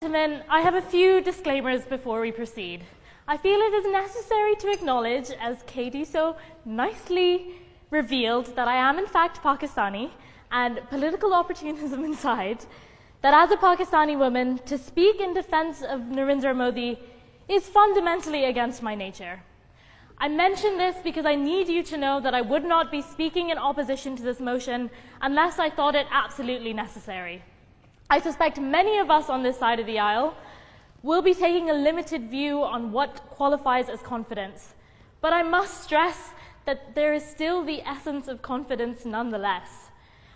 Gentlemen, I have a few disclaimers before we proceed. I feel it is necessary to acknowledge, as Katie so nicely revealed, that I am in fact Pakistani and political opportunism inside, that as a Pakistani woman, to speak in defense of Narendra Modi is fundamentally against my nature. I mention this because I need you to know that I would not be speaking in opposition to this motion unless I thought it absolutely necessary. I suspect many of us on this side of the aisle will be taking a limited view on what qualifies as confidence. But I must stress that there is still the essence of confidence nonetheless.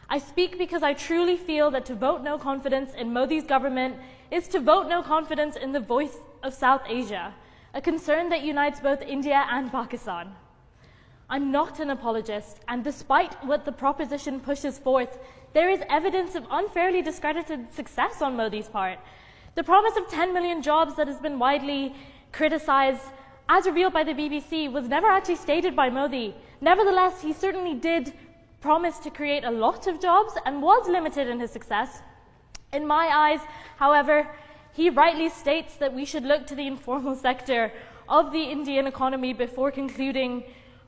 I speak because I truly feel that to vote no confidence in Modi's government is to vote no confidence in the voice of South Asia, a concern that unites both India and Pakistan. I'm not an apologist, and despite what the proposition pushes forth, there is evidence of unfairly discredited success on Modi's part. The promise of 10 million jobs that has been widely criticized, as revealed by the BBC, was never actually stated by Modi. Nevertheless, he certainly did promise to create a lot of jobs and was limited in his success. In my eyes, however, he rightly states that we should look to the informal sector of the Indian economy before concluding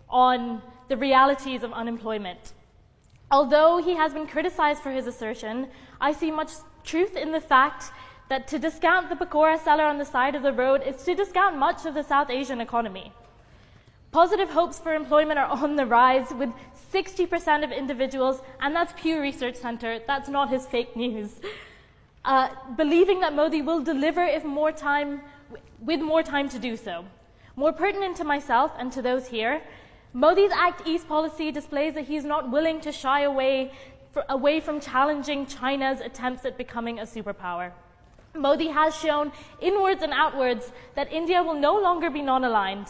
on the realities of unemployment. Although he has been criticized for his assertion, I see much truth in the fact that to discount the pakora seller on the side of the road is to discount much of the South Asian economy. Positive hopes for employment are on the rise, with 60% of individuals, and that's Pew Research Center, that's not his fake news, believing that Modi will deliver with more time to do so. More pertinent to myself and to those here, Modi's Act East policy displays that he is not willing to shy away from challenging China's attempts at becoming a superpower. Modi has shown inwards and outwards that India will no longer be non-aligned.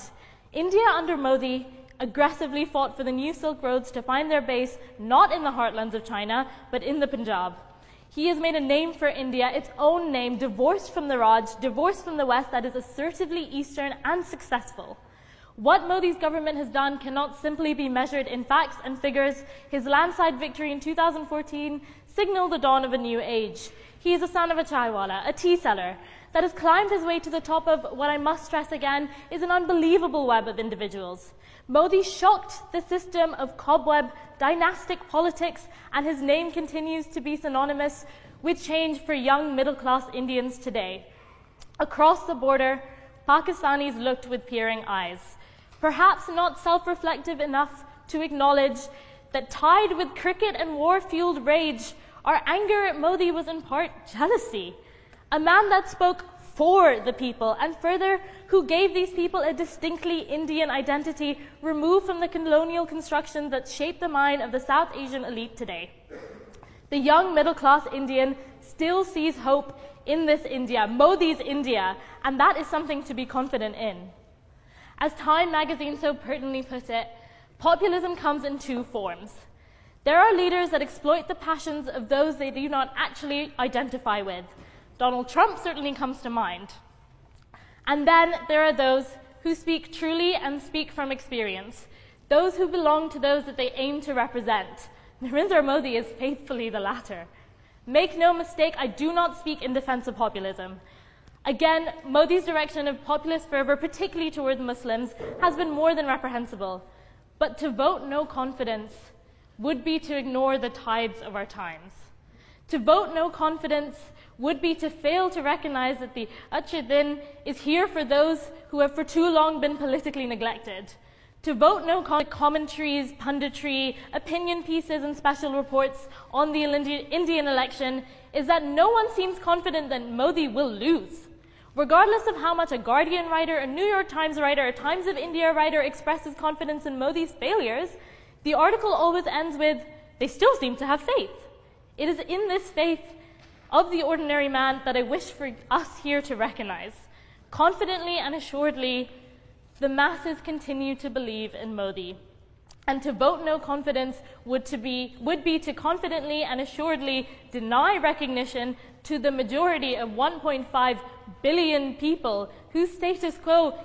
India under Modi aggressively fought for the new Silk Roads to find their base not in the heartlands of China, but in the Punjab. He has made a name for India, its own name, divorced from the Raj, divorced from the West, that is assertively Eastern and successful. What Modi's government has done cannot simply be measured in facts and figures. His landslide victory in 2014 signaled the dawn of a new age. He is a son of a chaiwala, a tea seller, that has climbed his way to the top of what I must stress again is an unbelievable web of individuals. Modi shocked the system of cobweb dynastic politics, and his name continues to be synonymous with change for young middle-class Indians today. Across the border, Pakistanis looked with peering eyes, perhaps not self-reflective enough to acknowledge that tied with cricket and war-fueled rage, our anger at Modi was in part jealousy. A man that spoke for the people, and further, who gave these people a distinctly Indian identity removed from the colonial constructions that shaped the mind of the South Asian elite today. The young middle-class Indian still sees hope in this India, Modi's India, and that is something to be confident in. As Time magazine so pertinently put it, populism comes in two forms. There are leaders that exploit the passions of those they do not actually identify with. Donald Trump certainly comes to mind. And then there are those who speak truly and speak from experience, those who belong to those that they aim to represent. Narendra Modi is faithfully the latter. Make no mistake, I do not speak in defense of populism. Again, Modi's direction of populist fervor, particularly towards Muslims, has been more than reprehensible. But to vote no confidence would be to ignore the tides of our times. To vote no confidence would be to fail to recognize that the Achhe Din is here for those who have for too long been politically neglected. To vote no commentaries, punditry, opinion pieces, and special reports on the Indian election is that no one seems confident that Modi will lose. Regardless of how much a Guardian writer, a New York Times writer, a Times of India writer expresses confidence in Modi's failures, the article always ends with, they still seem to have faith. It is in this faith of the ordinary man that I wish for us here to recognize. Confidently and assuredly, the masses continue to believe in Modi. And to vote no confidence would be to confidently and assuredly deny recognition to the majority of 1.5 billion people whose status quo